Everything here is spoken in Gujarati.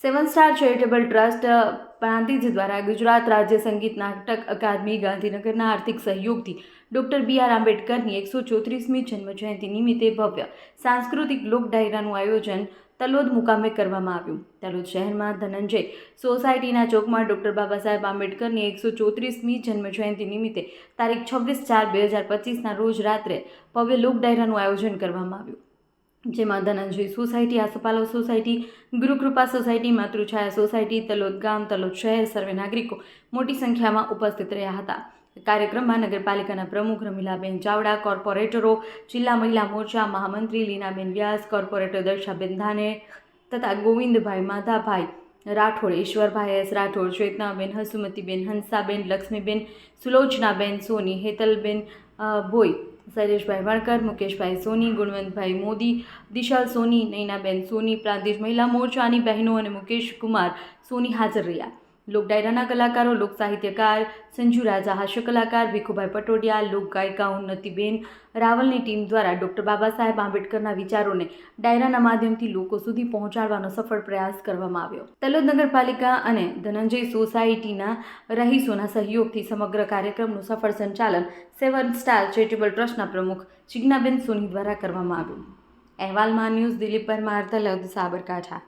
Seven star charitable trust Prantij દ્વારા ગુજરાત રાજ્ય સંગીત નાટક અકાદમી ગાંધીનગરના આર્થિક સહયોગથી ડૉક્ટર B.R. આંબેડકરની 134મી જન્મજયંતિ નિમિત્તે ભવ્ય સાંસ્કૃતિક લોક ડાયરાનું આયોજન તલોદ મુકામે કરવામાં આવ્યું. તલોદ શહેરમાં ધનંજય સોસાયટીના ચોકમાં ડૉક્ટર બાબા સાહેબ આંબેડકરની 134મી જન્મજયંતિ નિમિત્તે તારીખ 26/4/2025ના રોજ રાત્રે ભવ્ય લોક ડાયરાનું આયોજન કરવામાં આવ્યું, જેમાં Dhananjay society, Asopalav society, Gurukrupa society, Matruchhaya society, Talod ગામ, તલોદ શહેર સર્વે નાગરિકો મોટી સંખ્યામાં ઉપસ્થિત રહ્યા હતા. કાર્યક્રમમાં નગરપાલિકાના પ્રમુખ રમીલાબેન ચાવડા, કોર્પોરેટરો, જિલ્લા મહિલા મોરચા મહામંત્રી લીનાબેન વ્યાસ, કોર્પોરેટર દર્શાબેન ધાને તથા ગોવિંદભાઈ, માધાભાઈ રાઠોડ, ઈશ્વરભાઈ એસ રાઠોડ, શ્વેતનાબેન, હસુમતીબેન, હંસાબેન, લક્ષ્મીબેન, સુલોચનાબેન સોની, હેતલબેન ભોઈ, શૈલેષભાઈ વણકર, મુકેશભાઈ સોની, ગુણવંતભાઈ મોદી, દિશાલ સોની, નૈનાબેન સોની, પ્રાંતિજ મહિલા મોરચાની બહેનો અને મુકેશ કુમાર સોની હાજર રહ્યા. લોક ડાયરાના કલાકારો લોક સાહિત્યકાર સંજુ રાજા, હાસ્ય કલાકાર ભીખુભાઈ પટોડિયા, લોક ગાયિકા ઉન્નતિબેન રાવલની ટીમ દ્વારા ડૉક્ટર બાબા સાહેબ આંબેડકરના વિચારોને ડાયરાના માધ્યમથી લોકો સુધી પહોંચાડવાનો સફળ પ્રયાસ કરવામાં આવ્યો. તલોદ નગરપાલિકા અને ધનંજય સોસાયટીના રહીશોના સહયોગથી સમગ્ર કાર્યક્રમનું સફળ સંચાલન સેવન સ્ટાર ચેરિટેબલ ટ્રસ્ટના પ્રમુખ જિજ્ઞાબેન સોની દ્વારા કરવામાં આવ્યું. અહેવાલમાં ન્યૂઝ દિલીપ પરમાર, તલોદ, સાબરકાંઠા.